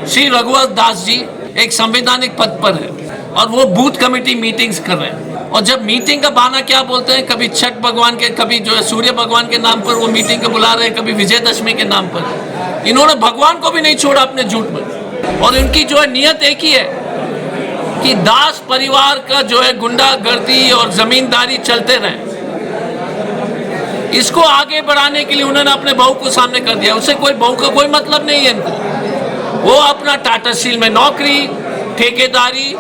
श्री रघुवर दास जी एक संवैधानिक पद पर है और वो बूथ कमेटी मीटिंग्स कर रहे हैं। और जब मीटिंग का बहाना क्या बोलते हैं, कभी छठ भगवान के, कभी जो है सूर्य भगवान के नाम पर वो मीटिंग को बुला रहे हैं, कभी विजयदशमी के नाम पर। इन्होंने भगवान को भी नहीं छोड़ा अपने झूठ में। और इनकी जो है नियत एक ही है कि दास परिवार का जो है गुंडागर्दी और जमींदारी चलते रहे। इसको आगे बढ़ाने के लिए उन्होंने अपने बहू को सामने कर दिया। उससे कोई बहू का कोई मतलब नहीं है इनको। वो अपना टाटा स्टील में नौकरी, ठेकेदारी,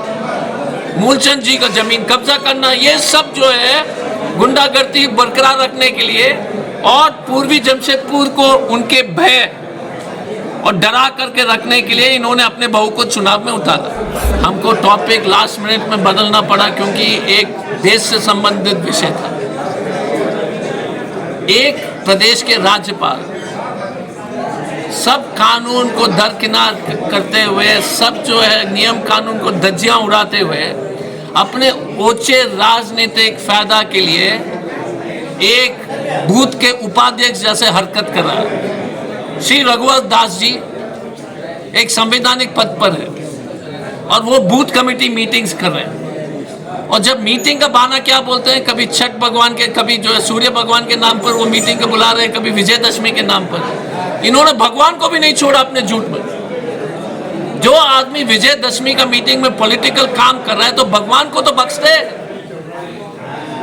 मूलचंद जी का जमीन कब्जा करना, ये सब जो है गुंडागर्दी बरकरार रखने के लिए और पूर्वी जमशेदपुर को उनके भय और डरा करके रखने के लिए इन्होंने अपने बहू को चुनाव में उतारा। हमको टॉपिक लास्ट मिनट में बदलना पड़ा क्योंकि एक देश से संबंधित विषय था। एक प्रदेश के राज्यपाल सब कानून को दरकिनार करते हुए, सब जो है नियम कानून को धज्जियां उड़ाते हुए अपने ऊंचे राजनीतिक फायदा के लिए एक बूथ के उपाध्यक्ष जैसे हरकत कर रहा है। श्री रघुवर दास जी एक संवैधानिक पद पर है और वो बूथ कमेटी मीटिंग्स कर रहे हैं। और जब मीटिंग का बहाना क्या बोलते हैं, कभी छठ भगवान के, कभी जो है सूर्य भगवान के नाम पर वो मीटिंग को बुला रहे हैं, कभी विजयदशमी के नाम पर। इन्होंने भगवान को भी नहीं छोड़ा अपने झूठ में। जो आदमी विजयदशमी का मीटिंग में पॉलिटिकल काम कर रहा है तो भगवान को तो बख्श दे।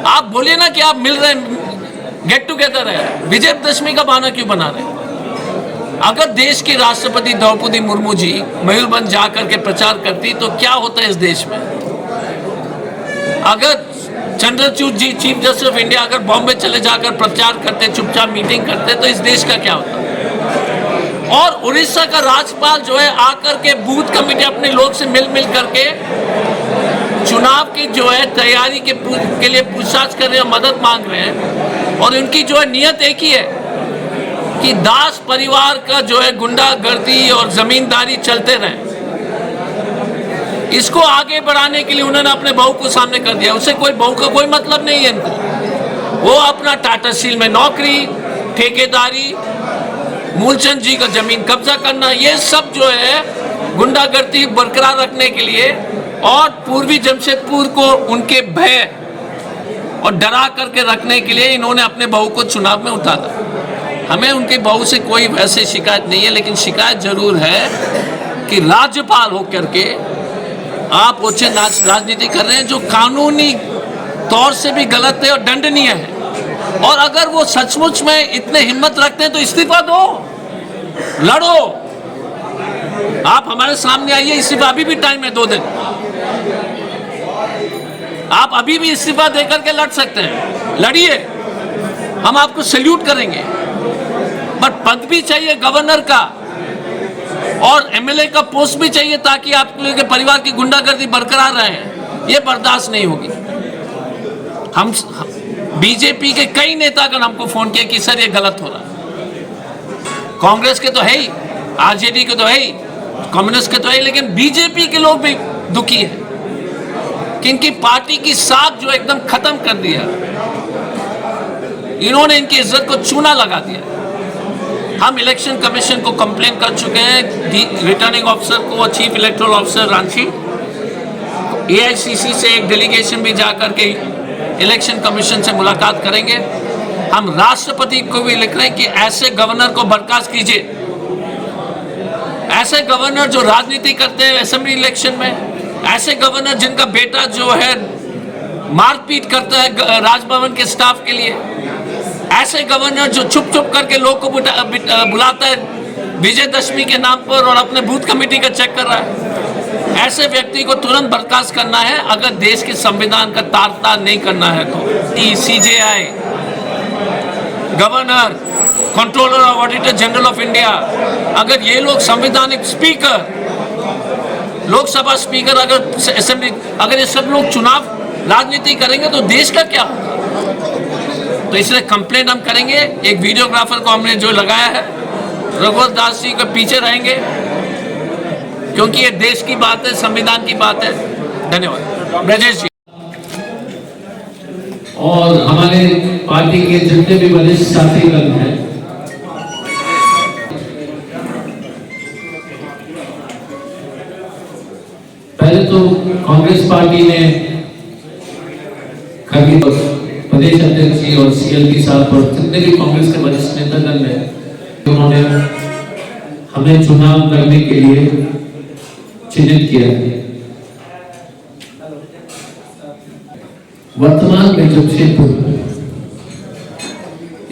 आप बोलिए ना कि आप मिल रहे हैं, गेट टुगेदर है, विजयदशमी का बहाना क्यों बना रहे हैं? अगर देश की राष्ट्रपति द्रौपदी मुर्मू जी मयूरभंज जाकर के प्रचार करती तो क्या होता है इस देश में? अगर चंद्रचूड़ जी चीफ जस्टिस ऑफ इंडिया अगर बॉम्बे चले जाकर प्रचार करते, चुपचाप मीटिंग करते तो इस देश का क्या होता? और उड़ीसा का राज्यपाल जो है आकर के बूथ कमेटी अपने लोग से मिल करके चुनाव की जो है तैयारी के लिए पूछताछ कर रहे हैं, मदद मांग रहे हैं। और उनकी जो है नियत एक ही है कि दास परिवार का जो है गुंडागर्दी और जमींदारी चलते रहे। इसको आगे बढ़ाने के लिए उन्होंने अपने बहू को सामने कर दिया। उससे कोई बहू का कोई मतलब नहीं है इनको। वो अपना टाटा स्टील में नौकरी, ठेकेदारी, मूलचंद जी का जमीन कब्जा करना, ये सब जो है गुंडागर्दी बरकरार रखने के लिए और पूर्वी जमशेदपुर को उनके भय और डरा करके रखने के लिए इन्होंने अपने बहू को चुनाव में उतारा। हमें उनकी बहू से कोई वैसे शिकायत नहीं है, लेकिन शिकायत जरूर है कि राज्यपाल होकर के आप उच्च राजनीति कर रहे हैं जो कानूनी तौर से भी गलत है और दंडनीय है। और अगर वो सचमुच में इतने हिम्मत रखते हैं तो इस्तीफा दो, लड़ो। आप हमारे सामने आइए, इस्तीफा अभी भी टाइम है, 2 दिन। आप अभी भी इस्तीफा देकर के लड़ सकते हैं, लड़िए, हम आपको सैल्यूट करेंगे। बट पद भी चाहिए गवर्नर का और एमएलए का पोस्ट भी चाहिए ताकि आप लोगों के परिवार की गुंडागर्दी बरकरार रहे। ये बर्दाश्त नहीं होगी। हम बीजेपी के कई नेतागण हमको फोन किया कि सर ये गलत हो रहा है। कांग्रेस के तो है ही, आरजेडी के तो है ही, कम्युनिस्ट के तो है, लेकिन बीजेपी के लोग भी दुखी है कि इनकी पार्टी की साख जो एकदम खत्म कर दिया। इन्होंने इनकी इज्जत को चूना लगा दिया। हम इलेक्शन कमीशन को कंप्लेन कर चुके हैं, रिटर्निंग ऑफिसर को और chief electoral officer Ranchi. AICC से एक डेलीगेशन भी जाकर के इलेक्शन कमीशन से मुलाकात करेंगे। हम राष्ट्रपति को भी लिख रहे हैं कि ऐसे गवर्नर को बर्खास्त कीजिए। ऐसे गवर्नर जो राजनीति करते हैं असेंबली इलेक्शन में, ऐसे गवर्नर जिनका बेटा जो है मारपीट करता है राजभवन के स्टाफ के लिए, ऐसे गवर्नर जो छुप करके लोग को बुलाता है विजयदशमी के नाम पर और अपने बूथ कमेटी का चेक कर रहा है, ऐसे व्यक्ति को तुरंत बर्खास्त करना है। अगर देश के संविधान का तार नहीं करना है तो CJI, governor, controller of auditor general of India, अगर ये लोग संवैधानिक स्पीकर, लोकसभा स्पीकर, अगर असेंबली, अगर ये सब लोग चुनाव राजनीति करेंगे तो देश का क्या होगा? तो इसलिए कंप्लेंट हम करेंगे। एक वीडियोग्राफर को हमने जो लगाया है, रघुवर दास जी के पीछे रहेंगे क्योंकि ये देश की बात है, संविधान की बात है। धन्यवाद। ब्रजेश जी और हमारे पार्टी के जितने भी वरिष्ठ साथीगण हैं, पहले तो कांग्रेस पार्टी ने खड़गे प्रदेश अध्यक्ष जी और सीएलपी साहब और जितने भी कांग्रेस के वरिष्ठ नेतागण हैं, उन्होंने हमें चुनाव लड़ने के लिए चिन्हित किया। वर्तमान में जमशेदपुर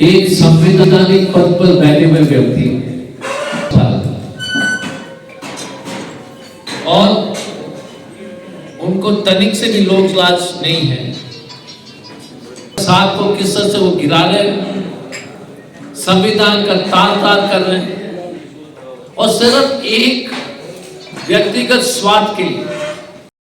एक संवैधानिक पद पर बैठे हुए व्यक्ति और उनको तनिक से भी लोक लाज नहीं है। साथ को किस तरह से वो गिरा रहे, संविधान का तार कर रहे हैं और सिर्फ एक व्यक्तिगत स्वार्थ के लिए